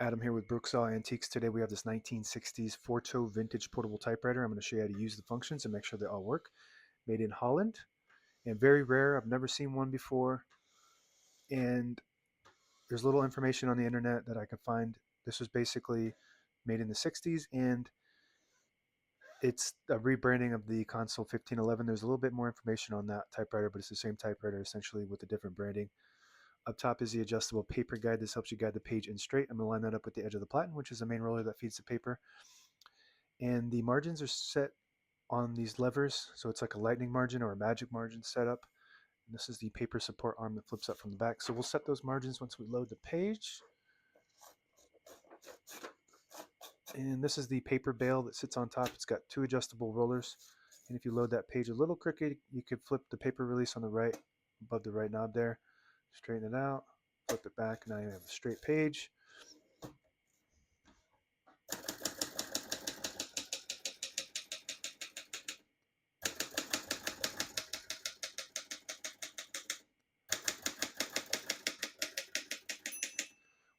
Adam here with Brooksaw Antiques. Today we have this 1960s Forto vintage portable typewriter. I'm going to show you how to use the functions and make sure they all work. Made in Holland and very rare. I've never seen one before. And there's little information on the internet that I could find. This was basically made in the 60s and it's a rebranding of the console 1511. There's a little bit more information on that typewriter, but it's the same typewriter essentially with a different branding. Up top is the adjustable paper guide. This helps you guide the page in straight. I'm going to line that up with the edge of the platen, which is the main roller that feeds the paper. And the margins are set on these levers. So it's like a lightning margin or a magic margin setup. And this is the paper support arm that flips up from the back. So we'll set those margins once we load the page. And this is the paper bail that sits on top. It's got two adjustable rollers. And if you load that page a little crooked, you could flip the paper release on the right, above the right knob there. Straighten it out, flip it back. Now you have a straight page.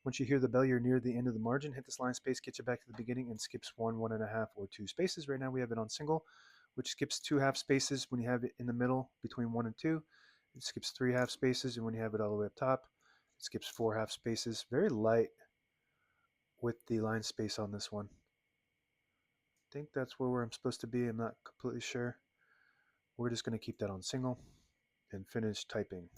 Once you hear the bell, you're near the end of the margin. Hit this line space, get you back to the beginning, and skips 1.5, or 2 spaces. Right now we have it on single, which skips 2 half spaces when you have it in the middle between 1 and 2. It skips 3 half spaces, and when you have it all the way up top, it skips 4 half spaces. Very light with the line space on this one. I think that's where I'm supposed to be. I'm not completely sure. We're just going to keep that on single and finish typing.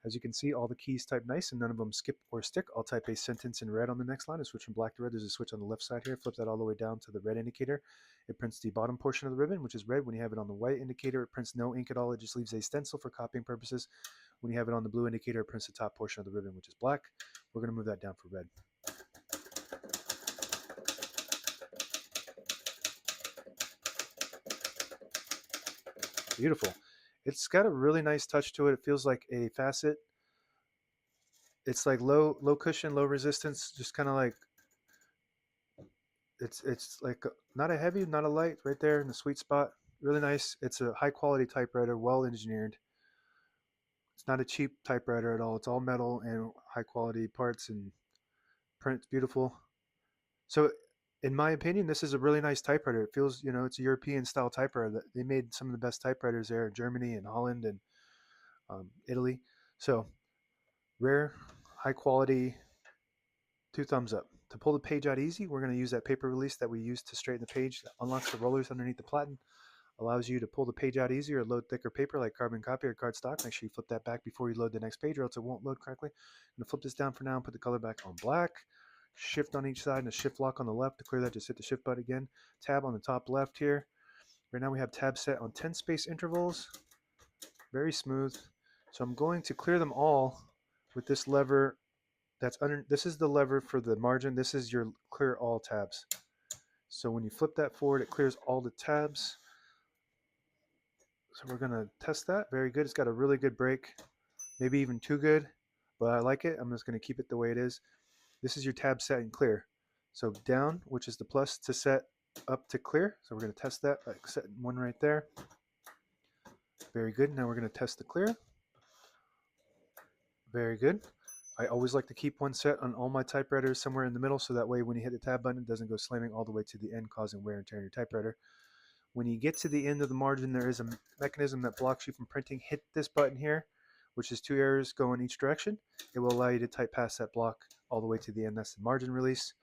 As you can see, all the keys type nice and none of them skip or stick. I'll type a sentence in red on the next line and switch from black to red. There's a switch on the left side here. Flip that all the way down to the red indicator. It prints the bottom portion of the ribbon, which is red. When you have it on the white indicator, it prints no ink at all. It just leaves a stencil for copying purposes. When you have it on the blue indicator, it prints the top portion of the ribbon, which is black. We're going to move that down for red. Beautiful. It's got a really nice touch to it. It feels like a facet. It's like low cushion, low resistance, just kind of like it's like not a heavy, not a light, right there in the sweet spot. Really nice. It's a high quality typewriter, well engineered. It's not a cheap typewriter at all. It's all metal and high quality parts and print's beautiful. So in my opinion, this is a really nice typewriter. It feels, it's a European style typewriter. They made some of the best typewriters there in Germany and Holland and Italy. So rare, high quality, 2 thumbs up. To pull the page out easy, we're going to use that paper release that we used to straighten the page. That unlocks the rollers underneath the platen, allows you to pull the page out easier, load thicker paper like carbon copy or cardstock. Make sure you flip that back before you load the next page or else it won't load correctly. I'm going to flip this down for now and put the color back on black. Shift on each side and a shift lock on the left. To clear that, just hit the shift button again. Tab on the top left here. Right now we have tabs set on 10 space intervals. Very smooth. So I'm going to clear them all with this lever that's under. This is the lever for the margin. This is your clear all tabs. So when you flip that forward, it clears all the tabs. So we're going to test that. Very good. It's got a really good break, maybe even too good, but I like it. I'm just going to keep it the way it is. This is your tab set and clear. So down, which is the plus to set, up to clear. So we're going to test that by setting one right there. Very good. Now we're going to test the clear. Very good. I always like to keep one set on all my typewriters somewhere in the middle, so that way when you hit the tab button, it doesn't go slamming all the way to the end, causing wear and tear on your typewriter. When you get to the end of the margin, there is a mechanism that blocks you from printing. Hit this button here, which is 2 arrows go in each direction. It will allow you to type past that block all the way to the end. That's the margin release.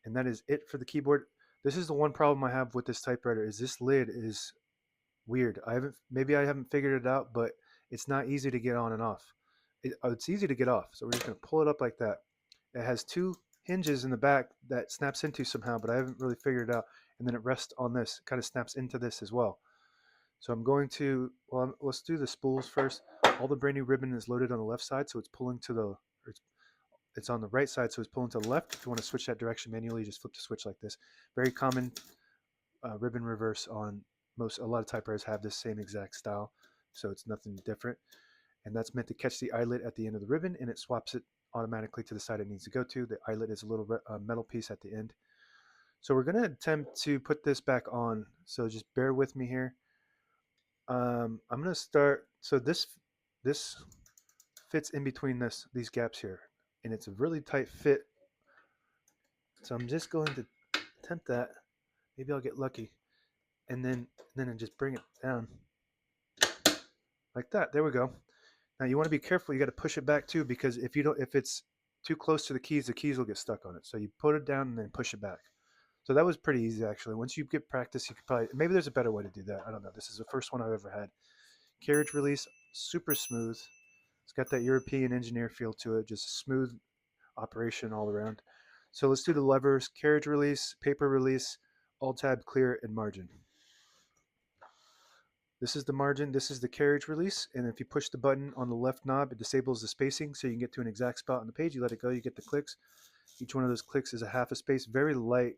And that is it for the keyboard. This is the one problem I have with this typewriter, is this lid is weird. Maybe I haven't figured it out, but it's not easy to get on and off. It's easy to get off. So we're just going to pull it up like that. It has 2 hinges in the back that snaps into somehow, but I haven't really figured it out. And then it rests on this. It kind of snaps into this as well. So I'm going to, well, let's do the spools first. All the brand new ribbon is loaded on the left side, so it's pulling to the, it's on the right side, so it's pulling to the left. If you want to switch that direction manually, just flip the switch like this. Very common ribbon reverse on a lot of typewriters have this same exact style, so it's nothing different. And that's meant to catch the eyelet at the end of the ribbon, and it swaps it automatically to the side it needs to go to. The eyelet is a little metal piece at the end. So we're going to attempt to put this back on, so just bear with me here. I'm going to start, so this fits in between these gaps here, and it's a really tight fit. So I'm just going to attempt that. Maybe I'll get lucky, and then I just bring it down like that. There we go. Now you want to be careful. You got to push it back too, because if it's too close to the keys will get stuck on it. So you put it down and then push it back. So that was pretty easy actually. Once you get practice, you could probably maybe there's a better way to do that. I don't know. This is the first one I've ever had. Carriage release, super smooth. It's got that European engineer feel to it. Just smooth operation all around. So let's do the levers: carriage release, paper release, alt tab clear, and margin. This is the margin, this is the carriage release, and if you push the button on the left knob, it disables the spacing so you can get to an exact spot on the page. You let it go, you get the clicks. Each one of those clicks is a half a space, very light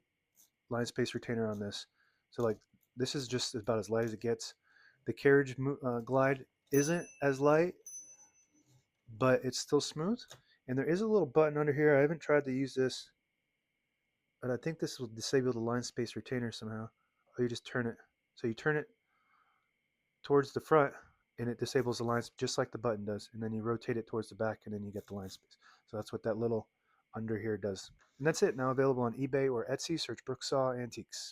line space retainer on this. So like this is just about as light as it gets. The carriage glide isn't as light, but it's still smooth. And there is a little button under here. I haven't tried to use this, but I think this will disable the line space retainer somehow. Or you just turn it. So you turn it towards the front and it disables the lines just like the button does, and then you rotate it towards the back and then you get the line space. So that's what that little under here does. And that's it. Now available on eBay or Etsy. Search Brooksaw Antiques.